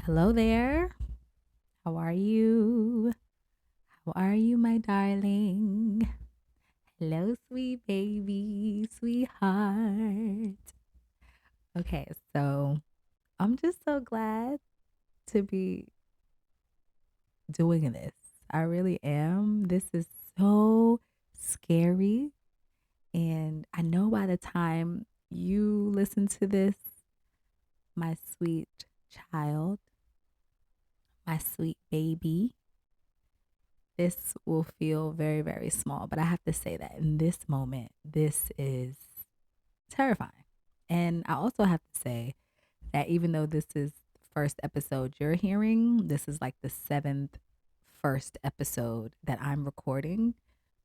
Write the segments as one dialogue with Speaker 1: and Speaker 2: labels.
Speaker 1: Hello there. How are you? How are you, my darling? Hello, sweet baby, sweetheart. Okay, so I'm just so glad to be doing this. I really am. This is so scary. And I know by the time you listen to this, my sweet child, my sweet baby, this will feel very, very small. But I have to say that in this moment, this is terrifying. And I also have to say that even though this is the first episode you're hearing, this is like the seventh first episode that I'm recording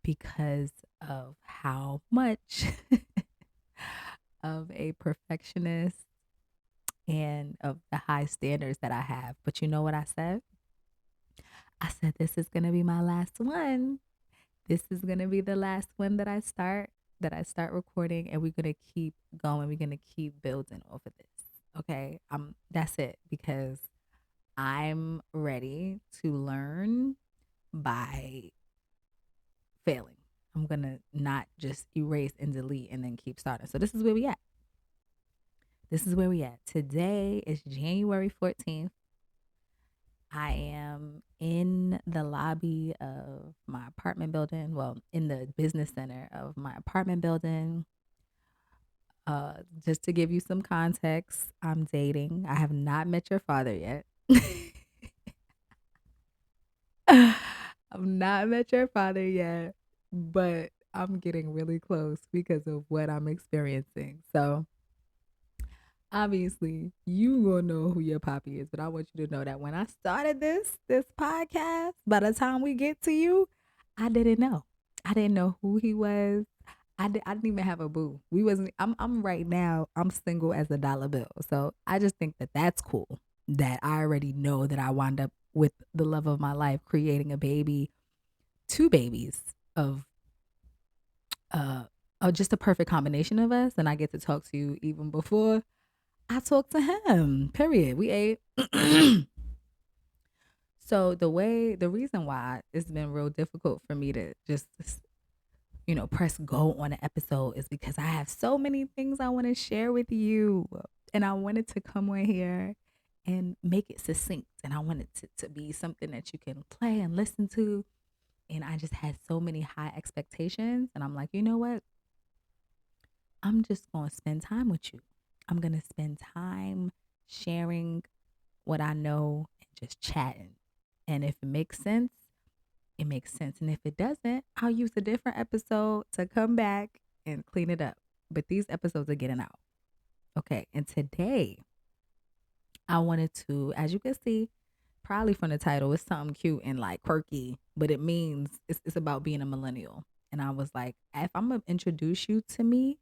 Speaker 1: because of how much of a perfectionist and of the high standards that I have. But you know what I said? I said, this is going to be my last one. This is gonna be the last one that I start recording, and we're gonna keep going. We're gonna keep building off of this. Okay. That's it because I'm ready to learn by failing. I'm gonna not just erase and delete and then keep starting. So this is where we at. This is where we at. Today is January 14th. I am in the lobby of my apartment building. Well, in the business center of my apartment building. Just to give you some context, I'm dating. I have not met your father yet. I've not met your father yet, but I'm getting really close because of what I'm experiencing. So obviously you gonna know who your poppy is, but I want you to know that when I started this podcast, by the time we get to you, I didn't know. I didn't know who he was. I didn't even have a boo. We wasn't. I'm right now. I'm single as a dollar bill. So I just think that that's cool. That I already know that I wound up with the love of my life, creating a baby, two babies of uh, just a perfect combination of us, and I get to talk to you even before I talked to him. Period. We ate. So the reason why it's been real difficult for me to just press go on an episode is because I have so many things I want to share with you. And I wanted to come on here and make it succinct. And I wanted to be something that you can play and listen to. And I just had so many high expectations. And I'm like, you know what? I'm just going to spend time with you. I'm going to spend time sharing what I know and just chatting. And if it makes sense, it makes sense. And if it doesn't, I'll use a different episode to come back and clean it up. But these episodes are getting out. Okay. And today, I wanted to, as you can see, probably from the title, it's something cute and like quirky, but it means it's about being a millennial. And I was like, if I'm going to introduce you to me,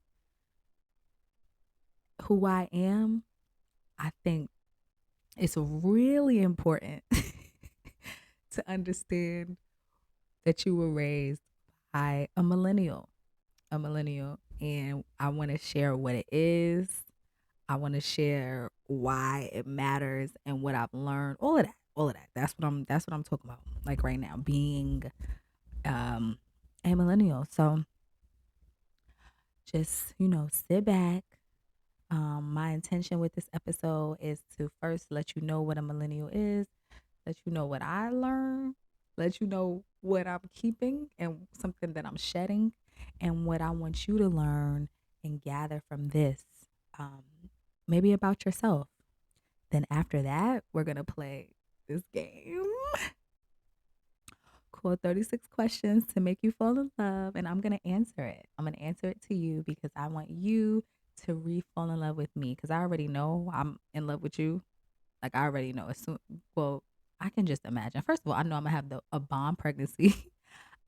Speaker 1: who I am, I think it's really important to understand that you were raised by a millennial, and I want to share what it is. I want to share why it matters and what I've learned. All of that, all of that. That's what I'm talking about. Like right now, being um, a millennial. So just sit back. My intention with this episode is to first let you know what a millennial is, let you know what I learned, let you know what I'm keeping and something that I'm shedding, and what I want you to learn and gather from this, um, maybe about yourself. Then after that, we're going to play this game called 36 Questions to Make You Fall in Love. And I'm going to answer it. I'm going to answer it to you because I want you to fall in love with me because I already know I'm in love with you. Like I already know as soon. Well, I can just imagine. First of all, I know I'm gonna have a bomb pregnancy.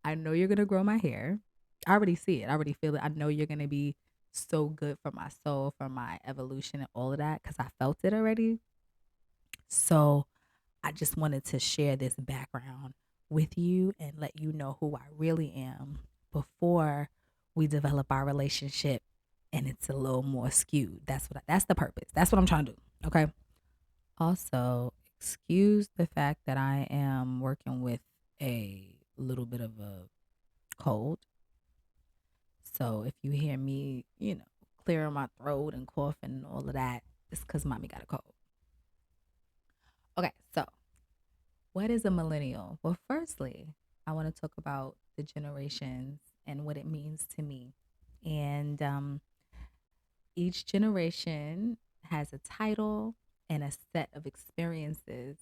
Speaker 1: I know you're gonna grow my hair. I already see it. I already feel it. I know you're gonna be so good for my soul, for my evolution, and all of that because I felt it already. So I just wanted to share this background with you and let you know who I really am before we develop our relationship and it's a little more skewed. That's the purpose. That's what I'm trying to do. Okay. Also, excuse the fact that I am working with a little bit of a cold. So if you hear me, clearing my throat and coughing and all of that, it's because mommy got a cold. Okay, so what is a millennial? Well, firstly, I want to talk about the generations and what it means to me. And each generation has a title and a set of experiences.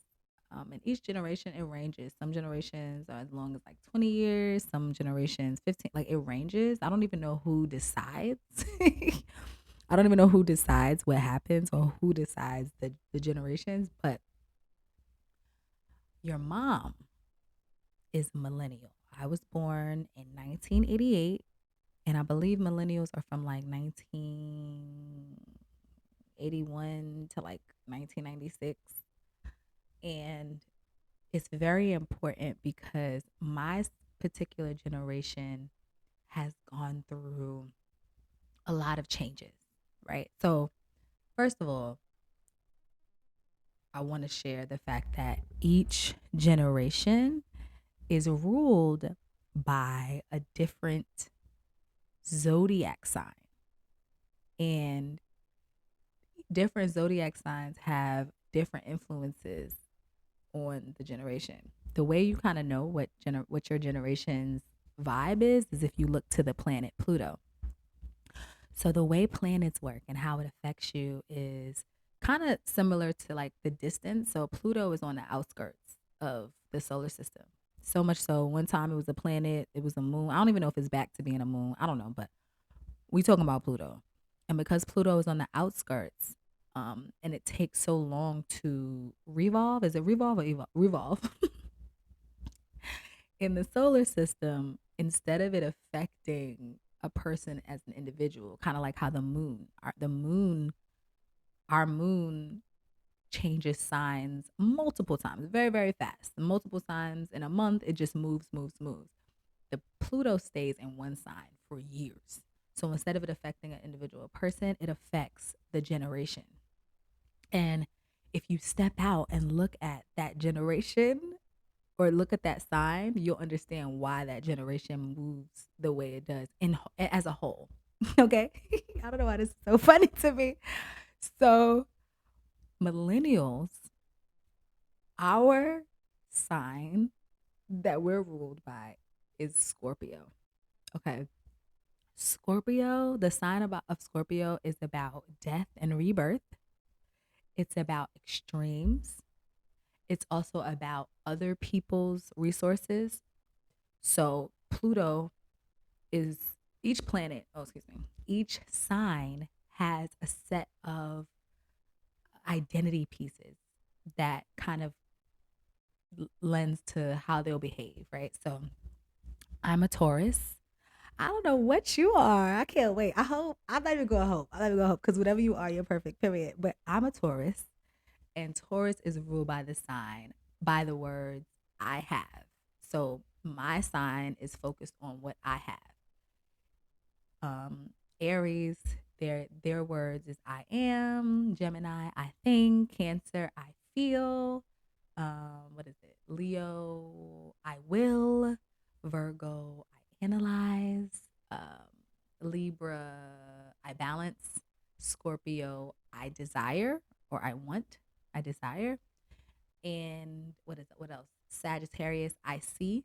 Speaker 1: And each generation, it ranges. Some generations are as long as like 20 years, some generations 15, like it ranges. I don't even know who decides. I don't even know who decides what happens or who decides the generations, but your mom is millennial. I was born in 1988, and I believe millennials are from like 1981 to like 1996. And it's very important because my particular generation has gone through a lot of changes, right? So, first of all, I want to share the fact that each generation is ruled by a different zodiac sign. And different zodiac signs have different influences on the generation. The way you kind of know what your generation's vibe is if you look to the planet Pluto. So the way planets work and how it affects you is kind of similar to like the distance. So Pluto is on the outskirts of the solar system. So much so, one time it was a planet, it was a moon. I don't even know if it's back to being a moon. I don't know, but we talking about Pluto. And because Pluto is on the outskirts, and it takes so long to revolve, is it revolve or revolve? In the solar system, instead of it affecting a person as an individual, kind of like how our moon changes signs multiple times, very, very fast, multiple times in a month. It just moves, moves, moves. The Pluto stays in one sign for years. So instead of it affecting an individual person, it affects the generation. And if you step out and look at that generation or look at that sign, you'll understand why that generation moves the way it does as a whole. Okay? I don't know why this is so funny to me. So, millennials, our sign that we're ruled by is Scorpio. Okay. Scorpio, the sign of Scorpio is about death and rebirth. It's about extremes. It's also about other people's resources. So Pluto is each planet, oh, excuse me, each sign has a set of identity pieces that kind of lends to how they'll behave, right? So I'm a Taurus. I don't know what you are. I can't wait. I hope. I'm not even going to hope. I'm not even going to hope because whatever you are, you're perfect, period. But I'm a Taurus, and Taurus is ruled by the sign, by the words I have. So my sign is focused on what I have. Aries, their words is I am. Gemini, I think. Cancer, I feel. What is it? Leo, I will. Virgo, I analyze. Libra, I balance. Scorpio, I desire or I want. I desire. And what is it? What else? Sagittarius, I see.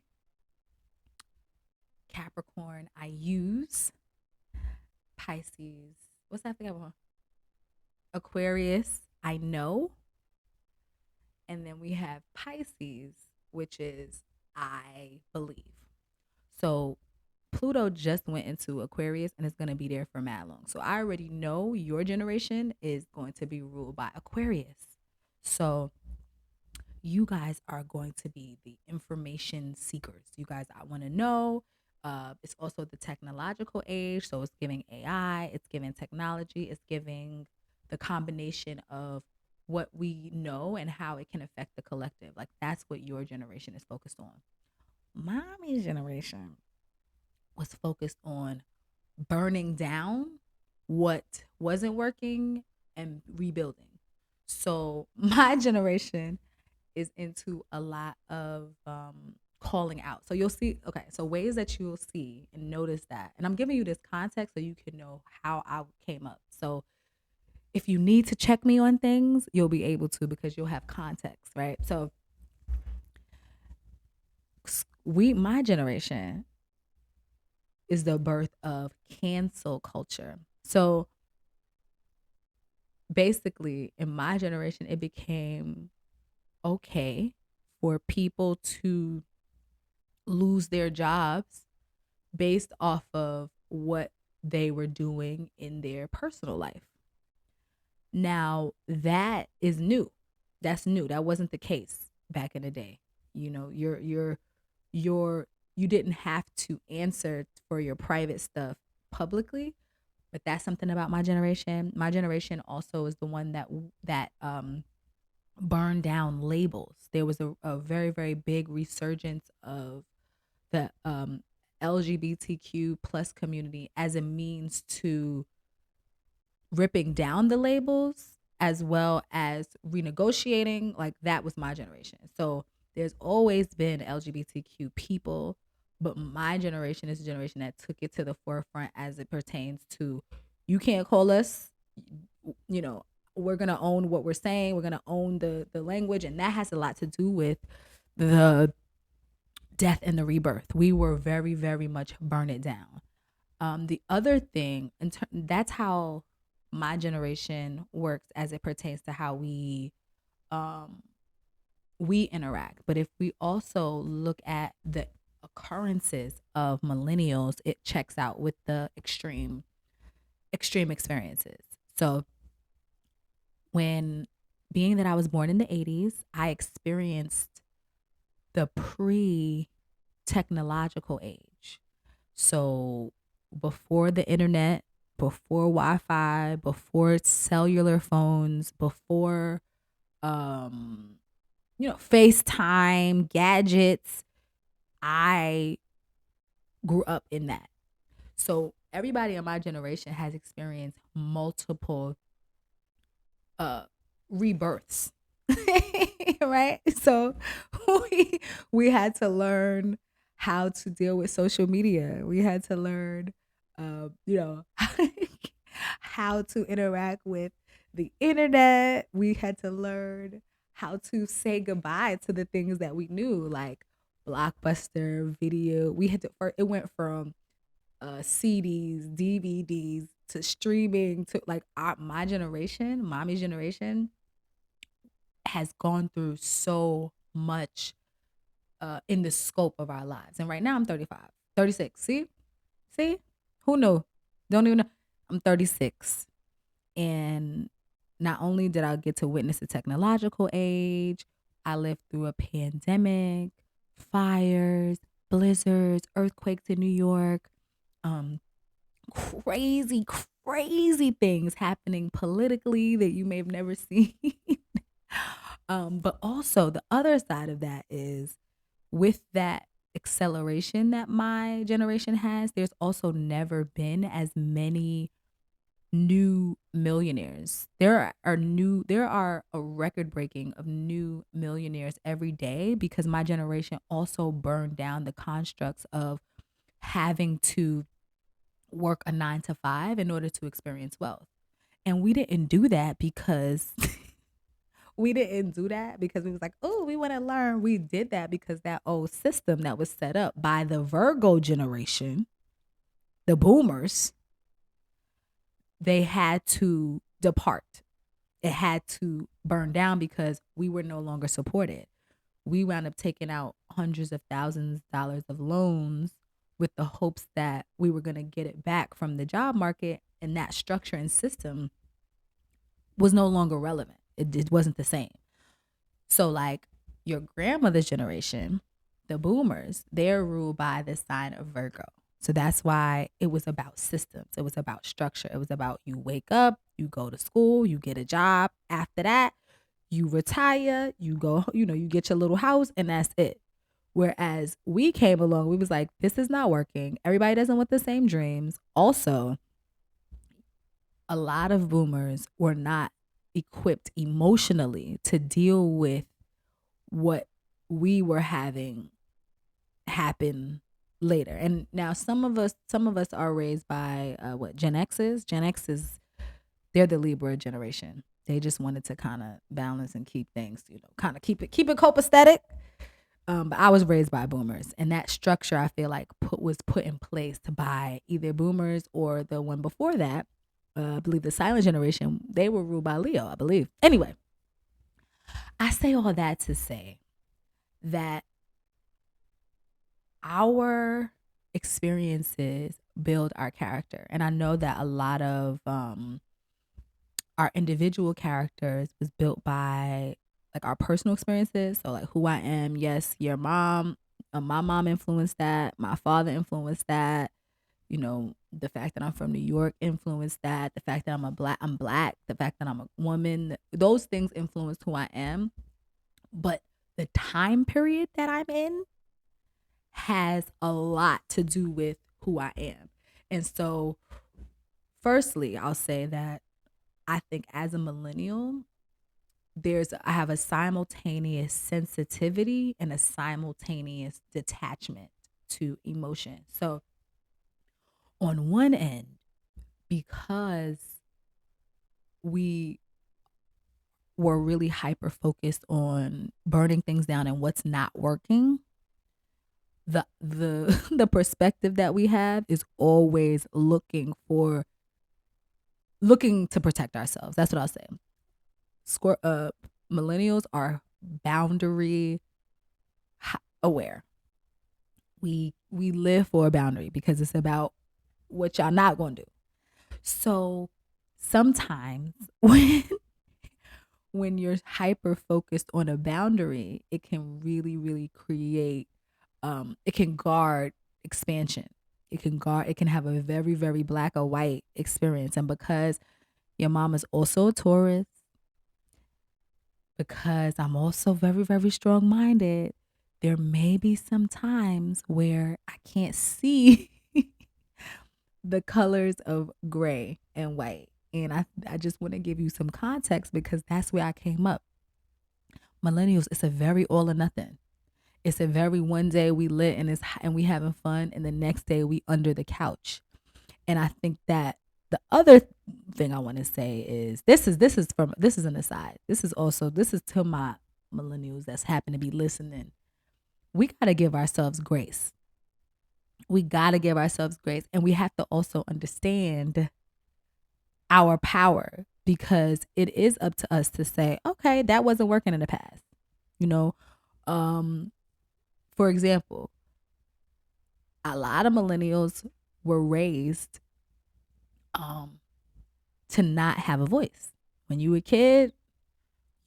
Speaker 1: Capricorn, I use. Pisces, what's that thing? Aquarius, I know. And then we have Pisces, which is I believe. So Pluto just went into Aquarius and it's going to be there for mad long. So I already know your generation is going to be ruled by Aquarius. So you guys are going to be the information seekers. You guys, I want to know. It's also the technological age. So it's giving AI, it's giving technology, it's giving the combination of what we know and how it can affect the collective. Like that's what your generation is focused on. Mommy's generation was focused on burning down what wasn't working and rebuilding. So my generation is into a lot of calling out. So you'll see, okay, so ways that you'll see and notice that. And I'm giving you this context so you can know how I came up. So if you need to check me on things, you'll be able to because you'll have context, right? So my generation is the birth of cancel culture. So basically, in my generation, it became okay for people to lose their jobs based off of what they were doing in their personal life. Now, that is new. That's new. That wasn't the case back in the day. You know, you're you didn't have to answer for your private stuff publicly, but that's something about my generation. My generation also is the one that burned down labels. There was a very, very big resurgence of the LGBTQ plus community as a means to ripping down the labels as well as renegotiating. Like that was my generation. So there's always been LGBTQ people, but my generation is a generation that took it to the forefront as it pertains to you can't call us, you know, we're gonna own what we're saying, we're gonna own the language, and that has a lot to do with the death and the rebirth. We were very, very much burn it down. The other thing, that's how my generation works as it pertains to how um, we interact. But if we also look at the occurrences of millennials, it checks out with the extreme experiences. So when being that I was born in the 80s, I experienced the pre technological age. So before the internet, before Wi-Fi, before cellular phones, before um FaceTime, gadgets, I grew up in that. So everybody in my generation has experienced multiple uh rebirths. Right? So we we had to learn how to deal with social media. We had to learn you know how to interact with the internet. We had to learn how to say goodbye to the things that we knew, like Blockbuster video. We had to it went from CDs, DVDs to streaming to like my generation, mommy's generation has gone through so much in the scope of our lives. And right now I'm 35, 36. See, who knew? Don't even know. I'm 36. And not only did I get to witness the technological age, I lived through a pandemic, fires, blizzards, earthquakes in New York, um, crazy, crazy things happening politically that you may have never seen. But also the other side of that is with that acceleration that my generation has, there's also never been as many new millionaires. There are a record breaking of new millionaires every day because my generation also burned down the constructs of having to work a 9 to 5 in order to experience wealth. And we didn't do that because we didn't do that because we was like, oh, we want to learn. We did that because that old system that was set up by the Virgo generation, the boomers, they had to depart. It had to burn down because we were no longer supported. We wound up taking out hundreds of thousands of dollars of loans with the hopes that we were going to get it back from the job market, and that structure and system was no longer relevant. It wasn't the same. So like your grandmother's generation, the boomers, they're ruled by the sign of Virgo. So that's why it was about systems. It was about structure. It was about you wake up, you go to school, you get a job. After that, you retire, you go, you get your little house and that's it. Whereas we came along, we was like, this is not working. Everybody doesn't want the same dreams. Also, a lot of boomers were not equipped emotionally to deal with what we were having happen later. And now some of us are raised by what Gen X's. Gen X's, they're the Libra generation. They just wanted to kind of balance and keep things, kind of keep it copacetic. But I was raised by boomers, and that structure I feel like was put in place by either boomers or the one before that. I believe the silent generation, they were ruled by Leo, I believe. Anyway, I say all that to say that our experiences build our character. And I know that a lot of our individual characters was built by like our personal experiences. So like who I am, yes, your mom, my mom influenced that, my father influenced that, the fact that I'm from New York influenced that, the fact that I'm black, the fact that I'm a woman, those things influenced who I am. But the time period that I'm in has a lot to do with who I am. And so, firstly, I'll say that I think as a millennial, I have a simultaneous sensitivity and a simultaneous detachment to emotion. So, on one end, because we were really hyper focused on burning things down and what's not working, the the perspective that we have is always looking to protect ourselves. That's what I'll say. Millennials are boundary aware. We live for a boundary because it's about what y'all not gonna do. So sometimes when you're hyper focused on a boundary, it can really, really create it can guard expansion. It can have a very, very black or white experience. And because your mom is also a Taurus, because I'm also very, very strong minded, there may be some times where I can't see the colors of gray and white. And I just want to give you some context because that's where I came up. Millennials, it's a very all or nothing. It's a very one day we lit and we having fun, and the next day we under the couch. And I think that the other thing I want to say is this is an aside. This is to my millennials that's happen to be listening. We got to give ourselves grace. We got to give ourselves grace, and we have to also understand our power, because it is up to us to say, okay, that wasn't working in the past. You know, for example, a lot of millennials were raised to not have a voice. When you were a kid,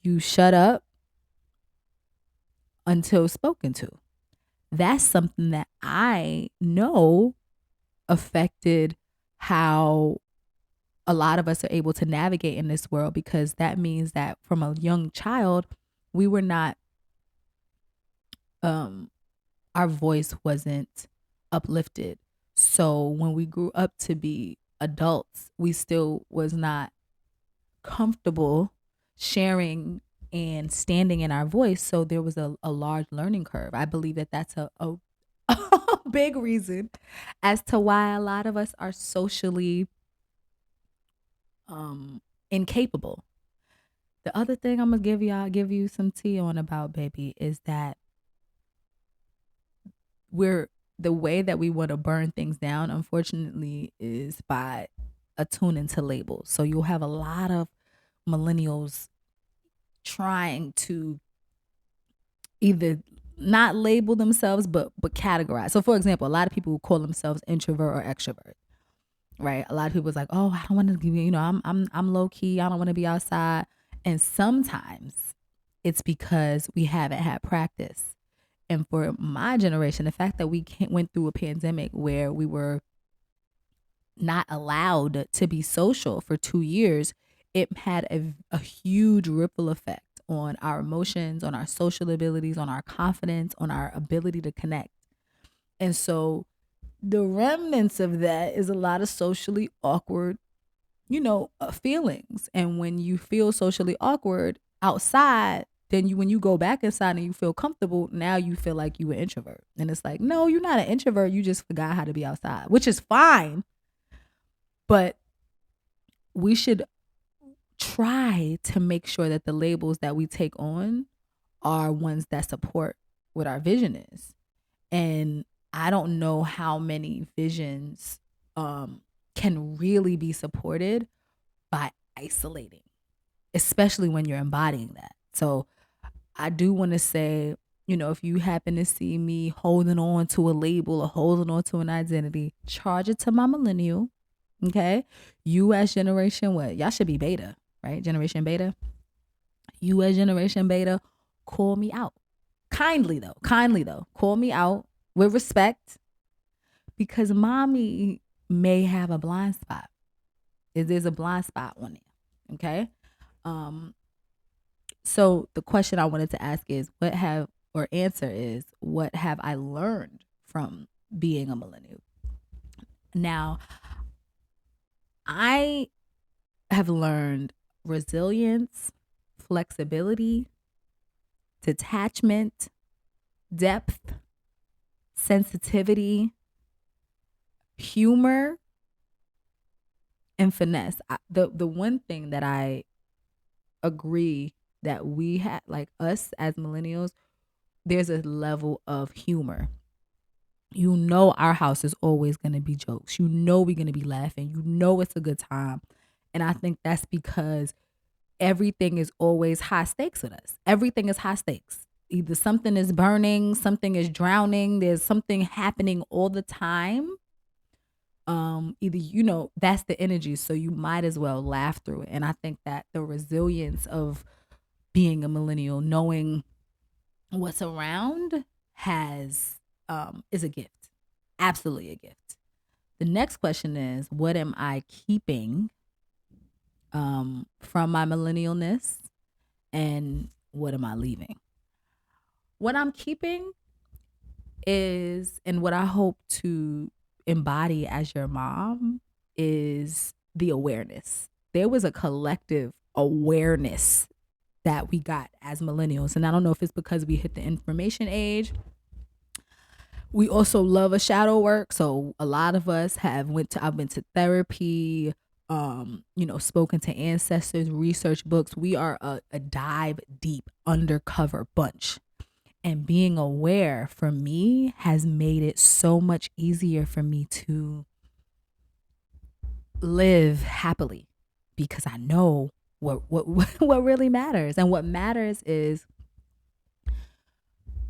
Speaker 1: you shut up until spoken to. That's something that I know affected how a lot of us are able to navigate in this world, because that means that from a young child, we were not, our voice wasn't uplifted. So when we grew up to be adults, we still was not comfortable sharing and standing in our voice. So there was a large learning curve. I believe that that's a a big reason as to why a lot of us are socially incapable. The other thing I'm gonna give you some tea on about, baby, is that we're the way that we want to burn things down, unfortunately, is by attuning to labels. So you'll have a lot of millennials trying to either not label themselves but categorize. So for example, a lot of people who call themselves introvert or extrovert, right? A lot of people's like, oh, I don't want to give you, I'm low key, I don't want to be outside. And sometimes it's because we haven't had practice. And for my generation, the fact that we went through a pandemic where we were not allowed to be social for 2 years, it had a huge ripple effect on our emotions, on our social abilities, on our confidence, on our ability to connect. And so the remnants of that is a lot of socially awkward, feelings. And when you feel socially awkward outside, then when you go back inside and you feel comfortable, now you feel like you an introvert. And it's like, no, you're not an introvert. You just forgot how to be outside, which is fine. But we should try to make sure that the labels that we take on are ones that support what our vision is. And I don't know how many visions can really be supported by isolating, especially when you're embodying that. So I do want to say, if you happen to see me holding on to a label or holding on to an identity, charge it to my millennial. Okay. You as generation what? Y'all should be beta, right? Generation beta. You as generation beta, call me out. Kindly though. Call me out with respect, because mommy may have a blind spot. There's a blind spot on it. Okay. So the question I wanted to ask is what have I learned from being a millennial? Now, I have learned resilience, flexibility, detachment, depth, sensitivity, humor, and finesse. The one thing that I agree that we had, like us as millennials, there's a level of humor. Our house is always going to be jokes. We're going to be laughing. It's a good time. And I think that's because everything is always high stakes with us. Everything is high stakes. Either something is burning, something is drowning, there's something happening all the time. That's the energy. So you might as well laugh through it. And I think that the resilience of being a millennial, knowing what's around is a gift. Absolutely a gift. The next question is, what am I keeping from my millennialness, and what am I leaving? What I'm keeping is, and what I hope to embody as your mom, is the awareness. There was a collective awareness that we got as millennials. And I don't know if it's because we hit the information age. We also love a shadow work. So a lot of us I've been to therapy, spoken to ancestors, research books. We are a dive deep undercover bunch. And being aware for me has made it so much easier for me to live happily, because I know what really matters. And what matters is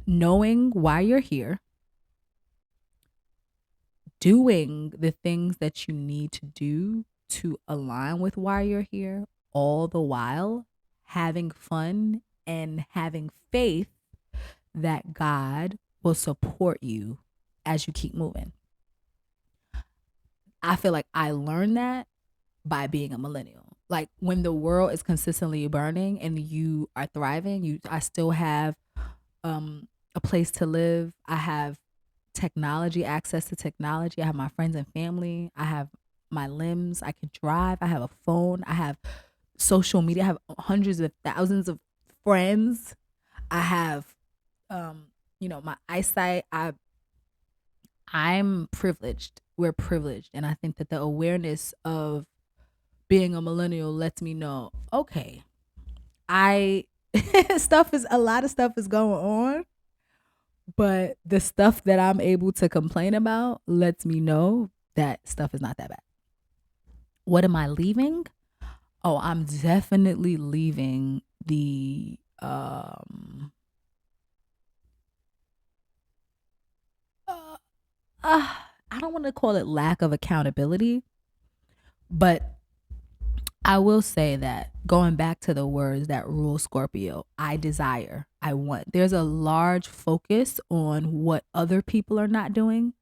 Speaker 1: knowing why you're here, doing the things that you need to do to align with why you're here, all the while having fun and having faith that God will support you as you keep moving. I feel like I learned that by being a millennial. Like when the world is consistently burning and you are thriving, I still have a place to live. I have access to technology. I have my friends and family. I have my limbs. I can drive. I have a phone. I have social media. I have hundreds of thousands of friends. I have, my eyesight. I'm privileged. We're privileged. And I think that the awareness of being a millennial lets me know, okay, a lot of stuff is going on, but the stuff that I'm able to complain about lets me know that stuff is not that bad. What am I leaving? Oh, I'm definitely leaving the I don't want to call it lack of accountability, but I will say that going back to the words that rule Scorpio, I desire, I want. There's a large focus on what other people are not doing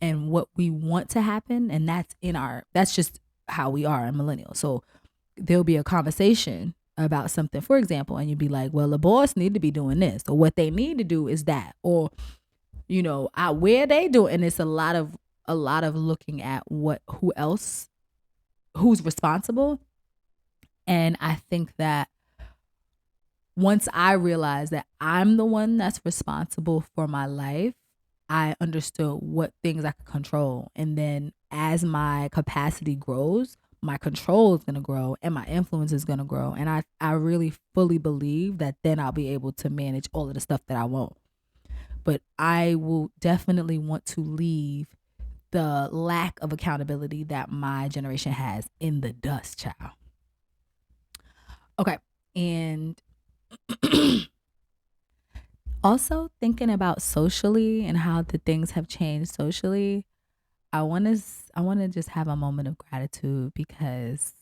Speaker 1: and what we want to happen. And that's just how we are in millennials. So there'll be a conversation about something, for example, and you'd be like, well, the boss need to be doing this, or what they need to do is that, or, where they do it. And it's a lot of looking at who's responsible. And I think that once I realized that I'm the one that's responsible for my life, I understood what things I could control. And then as my capacity grows, my control is going to grow and my influence is going to grow. And I really fully believe that then I'll be able to manage all of the stuff that I won't. But I will definitely want to leave the lack of accountability that my generation has in the dust, child. Okay. And also thinking about socially and how the things have changed socially, I want to just have a moment of gratitude because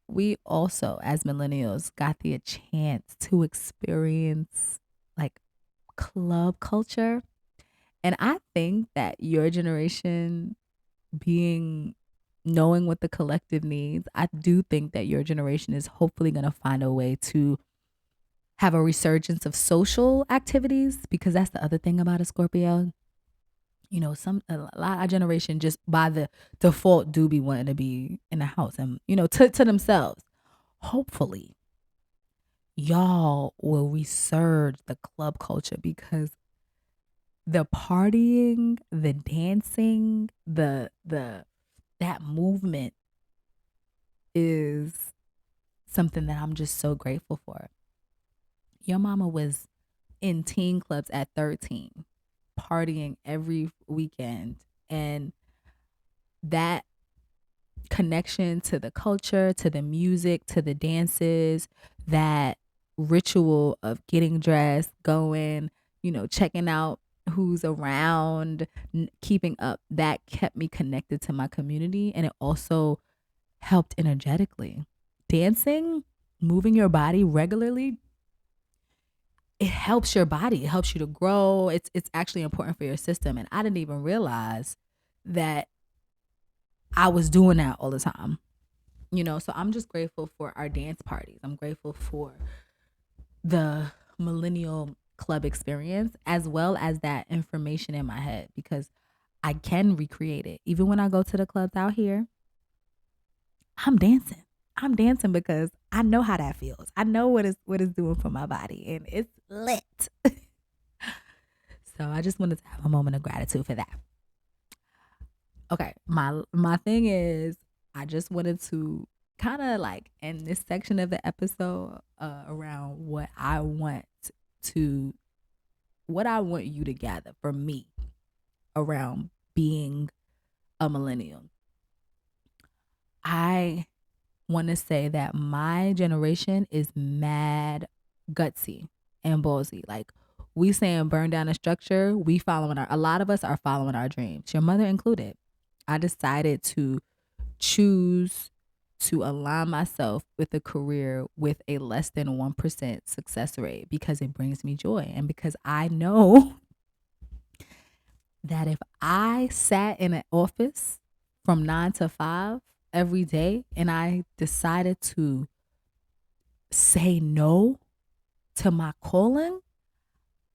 Speaker 1: we also as millennials got the chance to experience like club culture. And I think that your generation being knowing what the collective needs, I do think that your generation is hopefully going to find a way to have a resurgence of social activities because that's the other thing about a Scorpio. You know, a lot of our generation just by the default do be wanting to be in the house and to themselves. Hopefully, y'all will resurge the club culture because the partying, the dancing, the that movement is something that I'm just so grateful for. Your mama was in teen clubs at 13, partying every weekend. And that connection to the culture, to the music, to the dances, that ritual of getting dressed, going, checking out who's around, keeping up, that kept me connected to my community. And it also helped energetically. Dancing, moving your body regularly, it helps your body. It helps you to grow. It's actually important for your system. And I didn't even realize that I was doing that all the time. So I'm just grateful for our dance parties. I'm grateful for the millennial club experience as well as that information in my head because I can recreate it. Even when I go to the clubs out here, I'm dancing. I'm dancing because I know how that feels. I know what it's doing for my body and it's lit. So I just wanted to have a moment of gratitude for that. Okay, my thing is I just wanted to kind of like end this section of the episode around to what I want you to gather for me around being a millennial. I want to say that my generation is mad gutsy and ballsy. Like we saying burn down a structure, a lot of us are following our dreams, your mother included. I decided to choose to align myself with a career with a less than 1% success rate because it brings me joy. And because I know that if I sat in an office from 9 to 5 every day and I decided to say no to my calling,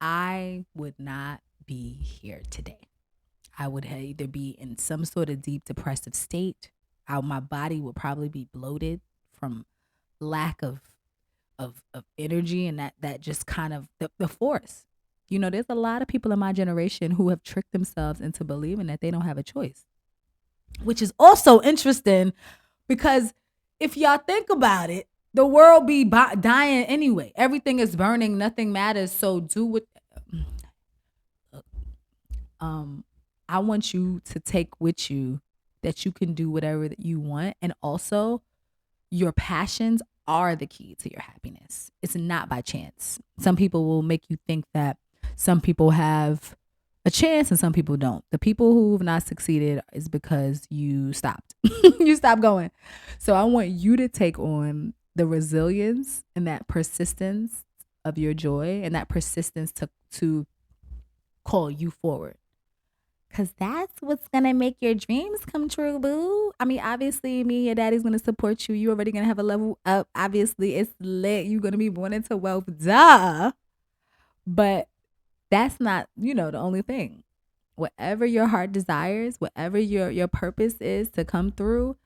Speaker 1: I would not be here today. I would either be in some sort of deep depressive state. My body would probably be bloated from lack of energy and that just kind of the force. There's a lot of people in my generation who have tricked themselves into believing that they don't have a choice, which is also interesting because if y'all think about it, the world be dying anyway. Everything is burning. Nothing matters. So do what. I want you to take with you that you can do whatever that you want. And also, your passions are the key to your happiness. It's not by chance. Some people will make you think that some people have a chance and some people don't. The people who've not succeeded is because you stopped. You stopped going. So I want you to take on the resilience and that persistence of your joy and that persistence to call you forward. Cause that's what's gonna make your dreams come true, boo. I mean, obviously, me and your daddy's gonna support you. You already gonna have a level up. Obviously, it's lit. You're gonna be born into wealth, duh. But that's not, the only thing. Whatever your heart desires, whatever your purpose is to come through,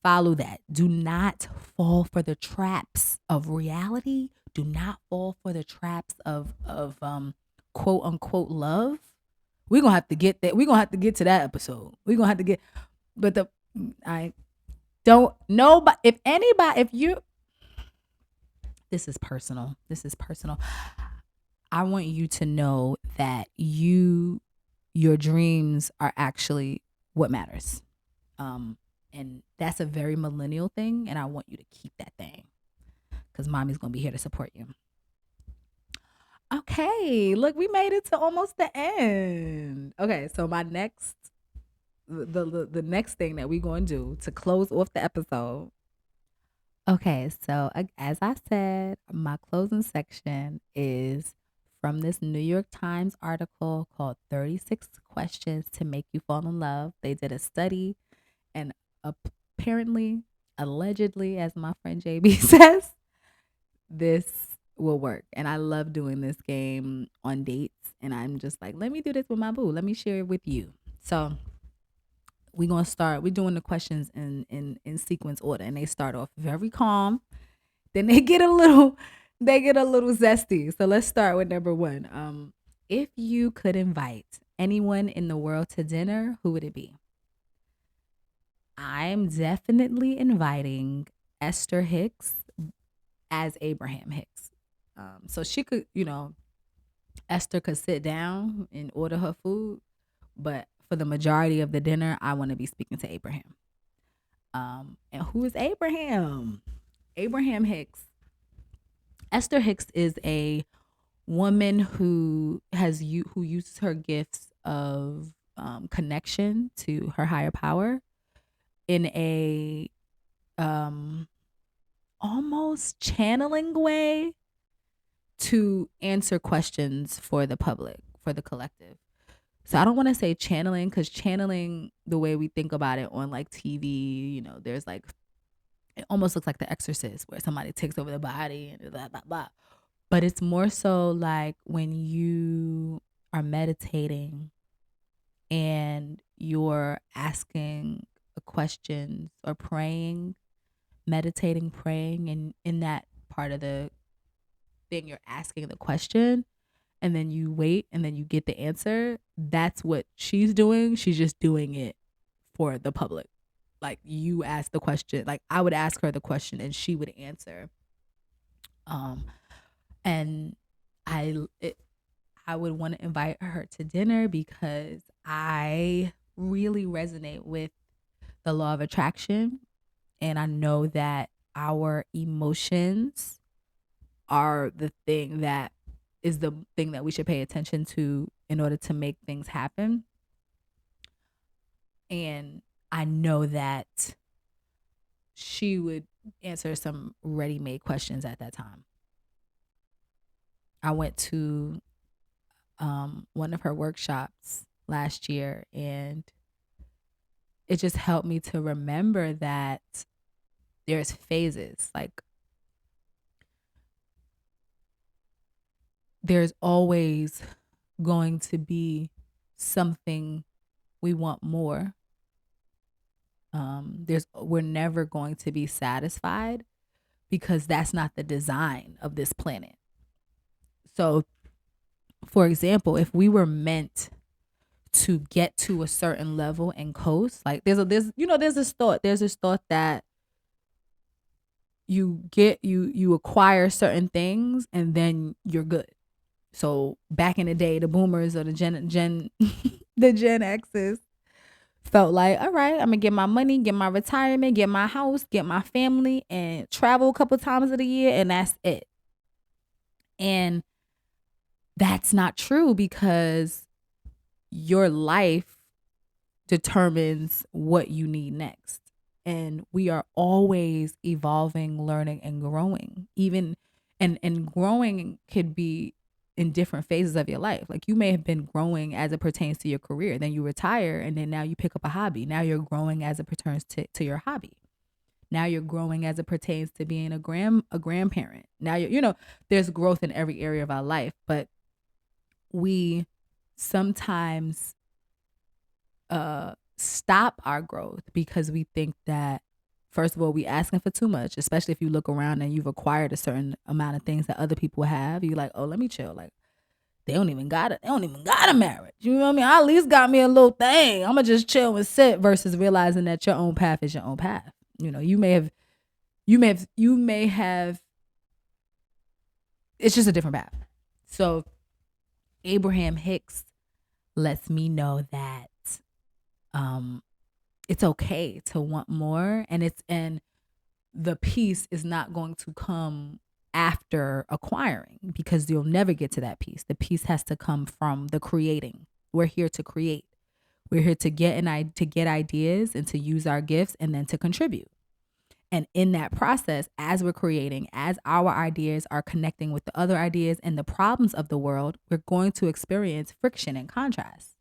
Speaker 1: follow that. Do not fall for the traps of reality. do not fall for the traps of quote unquote love. We're gonna have to get that. We're gonna have to get to that episode. We're gonna have to get, but I don't know. But if anybody, if you, this is personal. This is personal. I want you to know that your dreams are actually what matters. And that's a very millennial thing. And I want you to keep that thing because mommy's going to be here to support you. Okay. Look, we made it to almost the end. Okay. So my next, the next thing that we're going to do to close off the episode. Okay. So as I said, my closing section is from this New York Times article called 36 Questions to Make You Fall in Love. They did a study and apparently, allegedly, as my friend JB says, this will work. And I love doing this game on dates. And I'm just like, let me do this with my boo. Let me share it with you. So we're going to start. We're doing the questions in sequence order. And they start off very calm. Then they get a little zesty. So let's start with number one. If you could invite anyone in the world to dinner, who would it be? I'm definitely inviting Esther Hicks as Abraham Hicks. So she could, Esther could sit down and order her food, but for the majority of the dinner, I want to be speaking to Abraham. And who is Abraham? Abraham Hicks. Esther Hicks is a woman who uses her gifts of connection to her higher power in a almost channeling way to answer questions for the public, for the collective. So I don't want to say channeling, because channeling, the way we think about it on like TV, there's like, it almost looks like The Exorcist where somebody takes over the body and blah, blah, blah. But it's more so like when you are meditating and you're asking questions or praying, meditating, praying, and in that part of the thing, you're asking the question and then you wait and then you get the answer. That's what she's doing. She's just doing it for the public. Like, you ask the question, like I would ask her the question and she would answer. And I would want to invite her to dinner because I really resonate with the law of attraction. And I know that our emotions are the thing that is the thing that we should pay attention to in order to make things happen. And I know that she would answer some ready-made questions at that time. I went to one of her workshops last year, and it just helped me to remember that there's phases. Like, there's always going to be something we want more. We're never going to be satisfied because that's not the design of this planet. So, for example, if we were meant to get to a certain level and coast, like there's this thought that you acquire certain things and then you're good. So back in the day, the boomers or the Gen X's felt like, all right, I'm gonna get my money, get my retirement, get my house, get my family, and travel a couple times of the year, and that's it. And that's not true, because your life determines what you need next. And we are always evolving, learning, and growing. Even and growing could be in different phases of your life. Like, you may have been growing as it pertains to your career, then you retire, and then now you pick up a hobby. Now you're growing as it pertains to your hobby. Now you're growing as it pertains to being a grandparent. Now there's growth in every area of our life, but we sometimes stop our growth because we think that first of all, we asking for too much, especially if you look around and you've acquired a certain amount of things that other people have. You like, oh, let me chill. Like they don't even got it. They don't even got a marriage. You know what I mean? I at least got me a little thing. I'm gonna just chill and sit versus realizing that your own path is your own path. You know, you may have. It's just a different path. So Abraham Hicks lets me know that um it's okay to want more, and the peace is not going to come after acquiring, because you'll never get to that peace. The peace has to come from the creating. We're here to create. We're here to get ideas and to use our gifts and then to contribute. And in that process, as we're creating, as our ideas are connecting with the other ideas and the problems of the world, we're going to experience friction and contrast,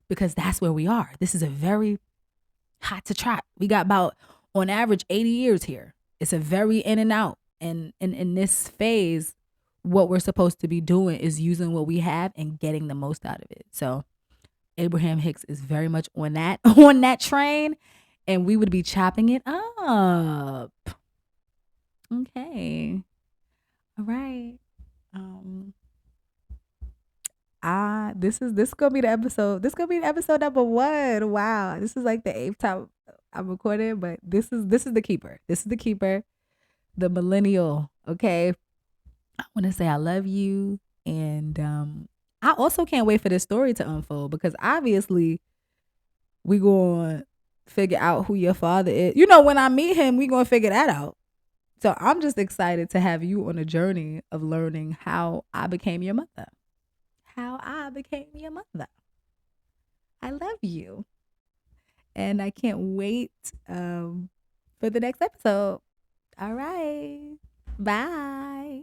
Speaker 1: because that's where we are. This is a very hot to trot. We got about, on average, 80 years here. It's a very in and out. And in this phase, what we're supposed to be doing is using what we have and getting the most out of it. So Abraham Hicks is very much on that on that train, and we would be chopping it up. Okay. All right. Um this gonna be the episode. This gonna be the episode number 1. Wow. This is like the 8th time I'm recording, but this is the keeper. This is the keeper, the millennial. Okay. I want to say I love you. And I also can't wait for this story to unfold, because obviously we gonna figure out who your father is. You know, when I meet him, we gonna figure that out. So I'm just excited to have you on a journey of learning how I became your mother. How I became your mother. I love you. And I can't wait for the next episode. All right. Bye.